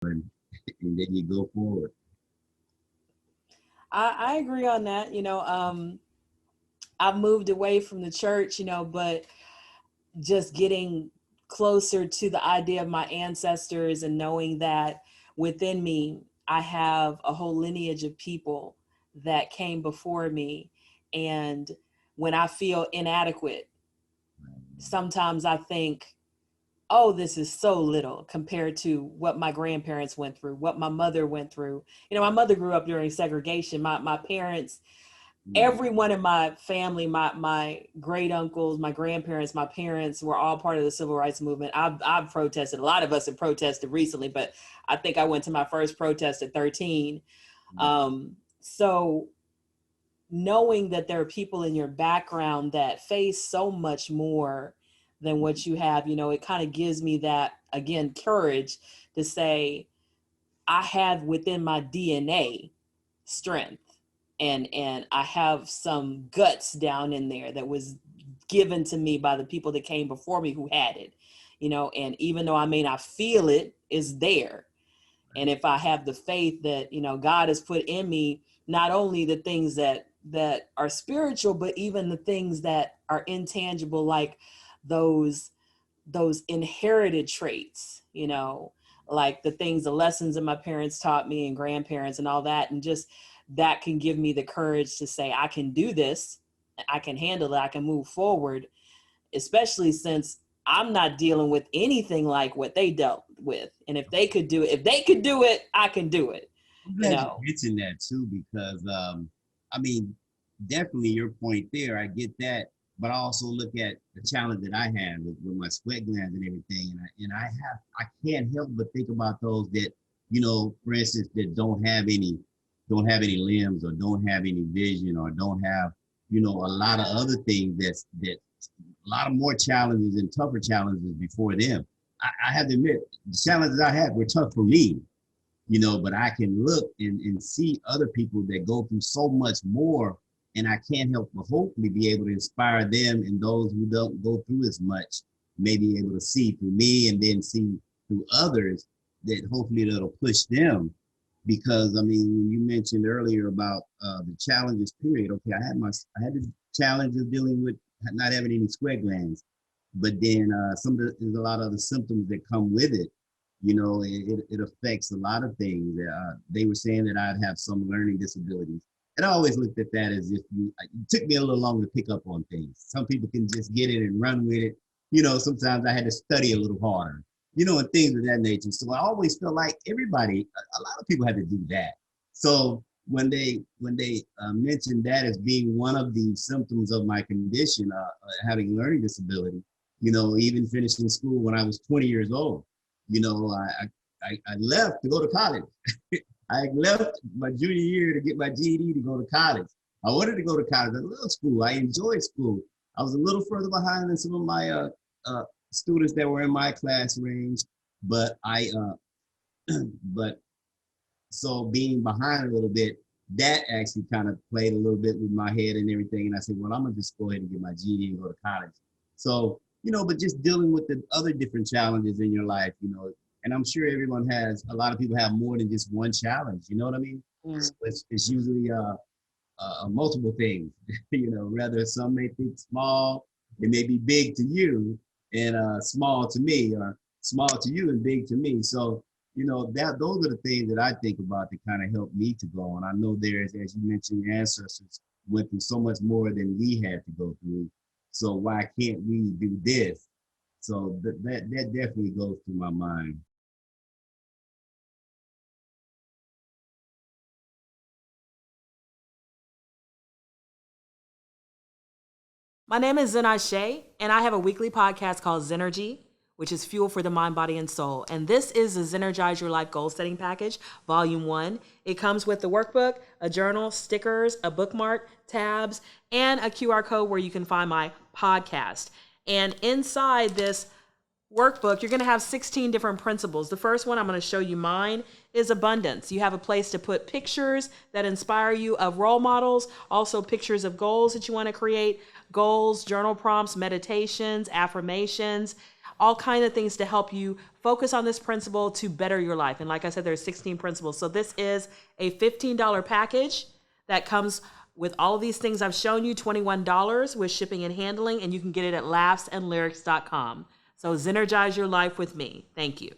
and, and then you go forward. I agree on that. I've moved away from the church, but just getting closer to the idea of my ancestors and knowing that within me, I have a whole lineage of people that came before me. And when I feel inadequate, sometimes I think, oh, this is so little compared to what my grandparents went through, what my mother went through. My mother grew up during segregation. My parents, Mm. everyone in my family, my great uncles, my grandparents, my parents were all part of the civil rights movement. I've protested. A lot of us have protested recently, but I think I went to my first protest at 13. So knowing that there are people in your background that face so much more than what you have, it kind of gives me that, again, courage to say, I have within my DNA strength, and I have some guts down in there that was given to me by the people that came before me who had it, and even though I may not feel it, is there. And if I have the faith that, God has put in me, not only the things that are spiritual, but even the things that are intangible, like those inherited traits, like the things, the lessons that my parents taught me and grandparents and all that. And just that can give me the courage to say, I can do this, I can handle it, I can move forward, especially since I'm not dealing with anything like what they dealt with. And if they could do it, I can do it, I'm you glad you know. mentioned that too, because I mean, definitely your point there. I get that, but I also look at the challenge that I have with my sweat glands and everything, I can't help but think about those that, for instance, that don't have any limbs or don't have any vision or don't have, a lot of other things that a lot of more challenges and tougher challenges before them. I have to admit, the challenges I had were tough for me, but I can look and see other people that go through so much more, and I can't help but hopefully be able to inspire them, and those who don't go through as much may be able to see through me and then see through others, that hopefully that'll push them. Because I mean, when you mentioned earlier about the challenges period, okay, I had the challenge of dealing with not having any sweat glands, but then there's a lot of the symptoms that come with it. It affects a lot of things. They were saying that I'd have some learning disabilities, and I always looked at that as if it took me a little longer to pick up on things. Some people can just get it and run with it. Sometimes I had to study a little harder, and things of that nature. So I always felt like everybody, a lot of people had to do that. So when they mentioned that as being one of the symptoms of my condition, having learning disability, even finishing school when I was 20 years old, I left to go to college. I left my junior year to get my GED to go to college. I wanted to go to college. I loved school. I enjoyed school. I was a little further behind than some of my uh, students that were in my class range, but but so being behind a little bit, that actually kind of played a little bit with my head and everything. And I said, well, I'm gonna just go ahead and get my GED and go to college. So, but just dealing with the other different challenges in your life, and I'm sure everyone has, a lot of people have more than just one challenge. You know what I mean? Mm. So it's usually multiple things. Rather some may think small, it may be big to you and small to me, or small to you and big to me. So that those are the things that I think about to kind of help me to go on. I know there's, as you mentioned, your ancestors went through so much more than we had to go through. So why can't we do this? So that definitely goes through my mind. My name is Zennurgy, and I have a weekly podcast called Zennurgy, which is fuel for the mind, body, and soul. And this is the Zennergize Your Life Goal Setting Package, Volume 1. It comes with the workbook, a journal, stickers, a bookmark, tabs, and a QR code where you can find my podcast. And inside this workbook, you're going to have 16 different principles. The first one, I'm going to show you mine, is abundance. You have a place to put pictures that inspire you of role models, also pictures of goals that you want to create, goals, journal prompts, meditations, affirmations, all kinds of things to help you focus on this principle to better your life. And like I said, there's 16 principles. So this is a $15 package that comes with all of these things I've shown you, $21 with shipping and handling, and you can get it at laughsandlyrics.com. So Zennurgize your life with me. Thank you.